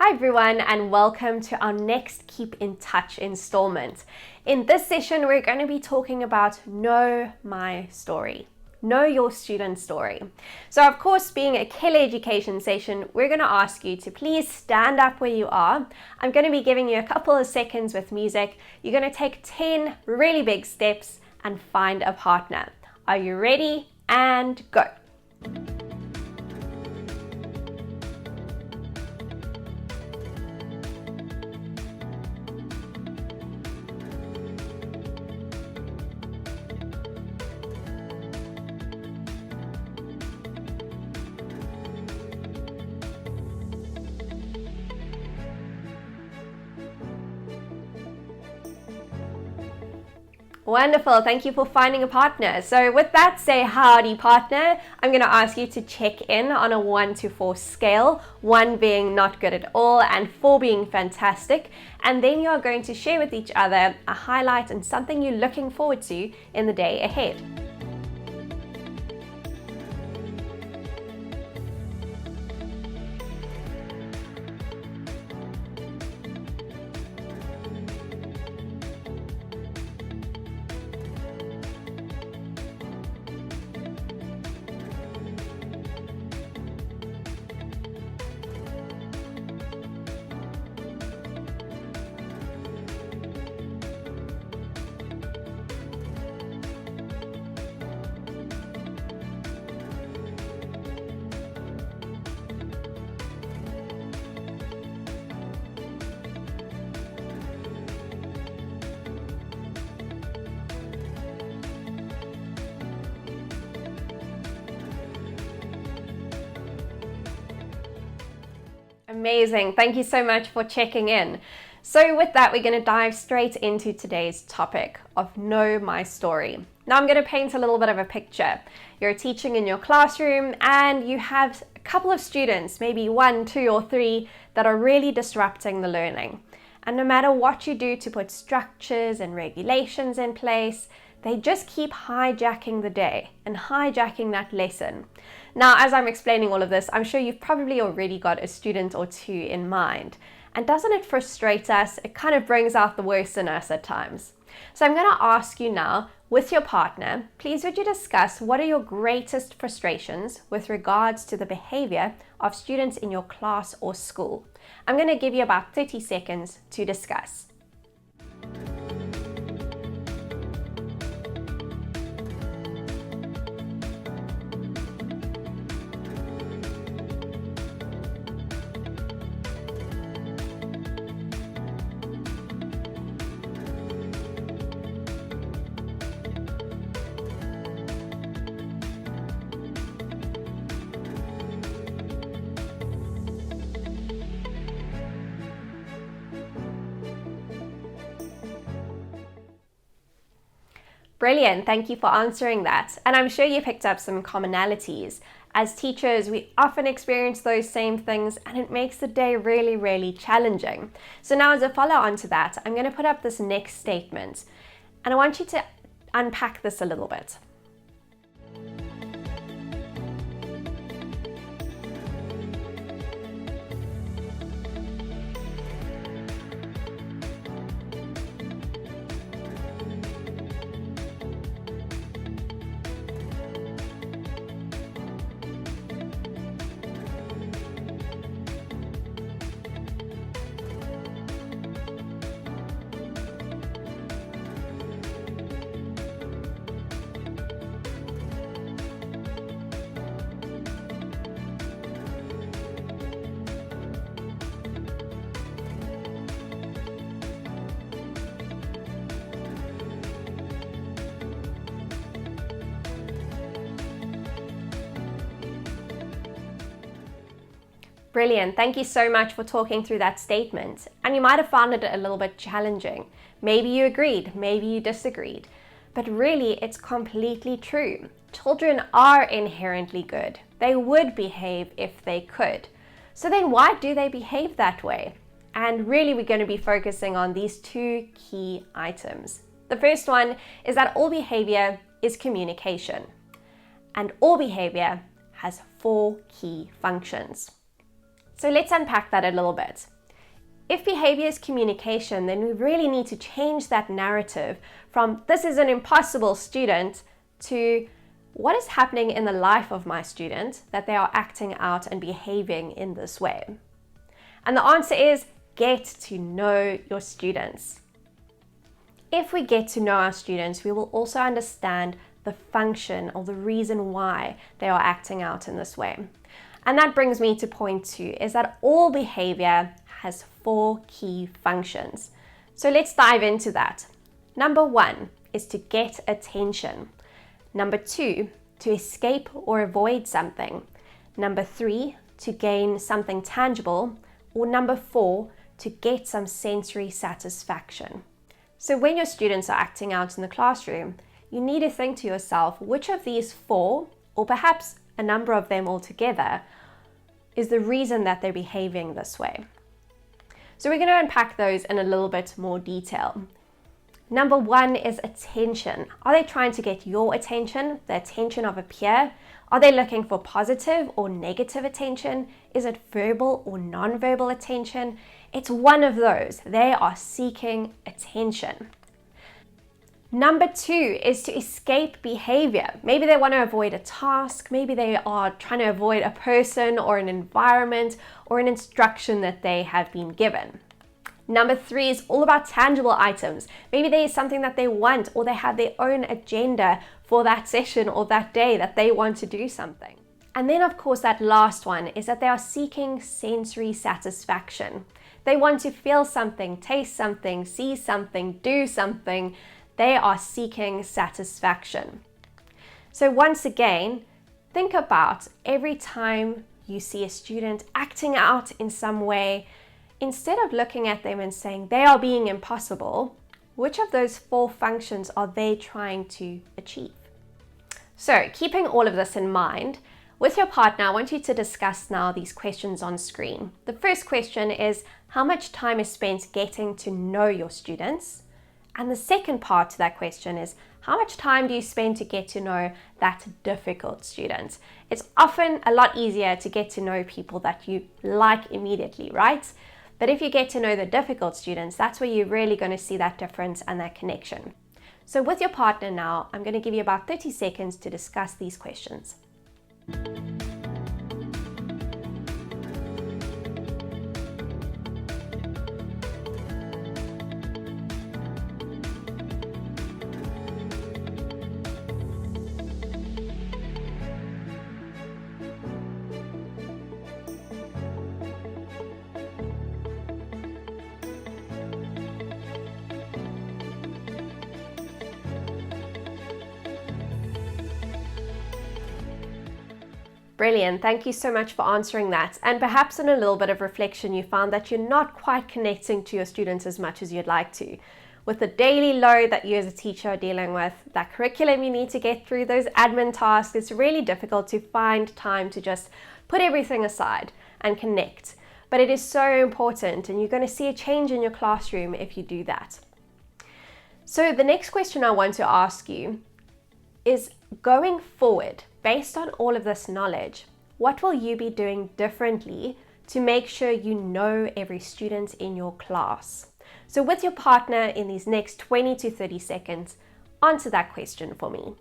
Hi everyone, and welcome to our next Keep in Touch installment. In this session, we're going to be talking about Know My Story. Know your student story. So of course, being a Keller education session, we're going to ask you to please stand up where you are. I'm going to be giving you a couple of seconds with music. You're going to take 10 really big steps and find a partner. Are you ready? And go. Wonderful, thank you for finding a partner. So with that, say howdy partner. I'm going to ask you to check in on a 1 to 4 scale, 1 being not good at all and 4 being fantastic. And then you are going to share with each other a highlight and something you're looking forward to in the day ahead. Amazing. Thank you so much for checking in. So with that, we're going to dive straight into today's topic of Know My Story. Now I'm going to paint a little bit of a picture. You're teaching in your classroom and you have a couple of students, maybe 1, 2, or 3, that are really disrupting the learning. And no matter what you do to put structures and regulations in place, they just keep hijacking the day and hijacking that lesson. Now, as I'm explaining all of this, I'm sure you've probably already got a student or 2 in mind. And doesn't it frustrate us? It kind of brings out the worst in us at times. So I'm going to ask you now, with your partner, please would you discuss what are your greatest frustrations with regards to the behavior of students in your class or school? I'm going to give you about 30 seconds to discuss. Brilliant, thank you for answering that. And I'm sure you picked up some commonalities. As teachers, we often experience those same things and it makes the day really, really challenging. So now as a follow-on to that, I'm going to put up this next statement. And I want you to unpack this a little bit. Brilliant. Thank you so much for talking through that statement. And you might have found it a little bit challenging. Maybe you agreed, maybe you disagreed. But really, it's completely true. Children are inherently good. They would behave if they could. So then why do they behave that way? And really, we're going to be focusing on these 2 key items. The first one is that all behavior is communication. And all behavior has 4 key functions. So let's unpack that a little bit. If behavior is communication, then we really need to change that narrative from this is an impossible student to what is happening in the life of my student that they are acting out and behaving in this way. And the answer is get to know your students. If we get to know our students, we will also understand the function or the reason why they are acting out in this way. And that brings me to point 2, is that all behavior has 4 key functions. So let's dive into that. Number 1 is to get attention. Number 2, to escape or avoid something. Number 3, to gain something tangible. Or number 4, to get some sensory satisfaction. So when your students are acting out in the classroom, you need to think to yourself, which of these 4, or perhaps a number of them altogether, is the reason that they're behaving this way. So we're going to unpack those in a little bit more detail. Number 1 is attention. Are they trying to get your attention, the attention of a peer? Are they looking for positive or negative attention? Is it verbal or non-verbal attention? It's one of those. They are seeking attention. Number 2 is to escape behavior. Maybe they want to avoid a task. Maybe they are trying to avoid a person or an environment or an instruction that they have been given. Number 3 is all about tangible items. Maybe there is something that they want, or they have their own agenda for that session or that day that they want to do something. And then of course that last one is that they are seeking sensory satisfaction. They want to feel something, taste something, see something, do something. They are seeking satisfaction. So once again, think about every time you see a student acting out in some way, instead of looking at them and saying they are being impossible, which of those 4 functions are they trying to achieve? So keeping all of this in mind, with your partner, I want you to discuss now these questions on screen. The first question is, how much time is spent getting to know your students? And the second part to that question is, how much time do you spend to get to know that difficult student? It's often a lot easier to get to know people that you like immediately, right? But if you get to know the difficult students, that's where you're really going to see that difference and that connection. So with your partner now, I'm going to give you about 30 seconds to discuss these questions. Brilliant. Thank you so much for answering that. And perhaps in a little bit of reflection, you found that you're not quite connecting to your students as much as you'd like to. With the daily load that you as a teacher are dealing with, that curriculum you need to get through, those admin tasks, it's really difficult to find time to just put everything aside and connect. But it is so important, and you're going to see a change in your classroom if you do that. So the next question I want to ask you is, going forward, based on all of this knowledge, what will you be doing differently to make sure you know every student in your class? So with your partner in these next 20 to 30 seconds, answer that question for me.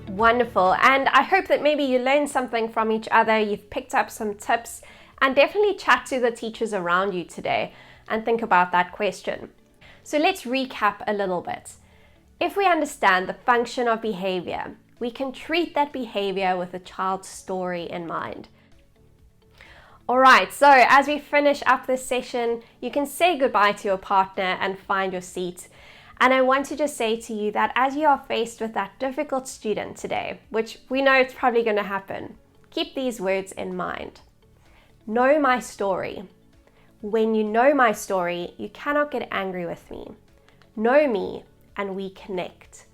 Wonderful, and I hope that maybe you learned something from each other, you've picked up some tips, and definitely chat to the teachers around you today and think about that question. So let's recap a little bit. If we understand the function of behavior, we can treat that behavior with the child's story in mind. Alright, so as we finish up this session, you can say goodbye to your partner and find your seat. And I want to just say to you that as you are faced with that difficult student today, which we know it's probably going to happen, keep these words in mind. Know my story. when you know my story, you cannot get angry with me. Know me and we connect.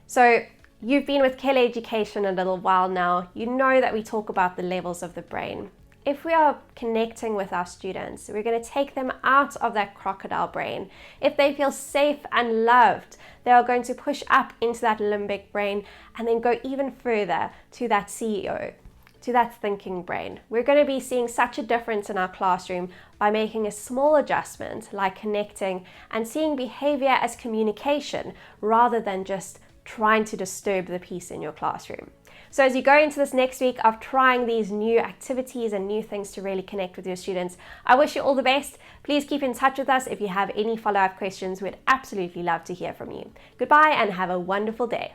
So you've been with Keller Education a little while now. You know that we talk about the levels of the brain. If we are connecting with our students, we're going to take them out of that crocodile brain. If they feel safe and loved, they are going to push up into that limbic brain and then go even further to that CEO, to that thinking brain. We're going to be seeing such a difference in our classroom by making a small adjustment like connecting and seeing behavior as communication rather than just trying to disturb the peace in your classroom. So as you go into this next week of trying these new activities and new things to really connect with your students, I wish you all the best. Please keep in touch with us if you have any follow-up questions. We'd absolutely love to hear from you. Goodbye and have a wonderful day.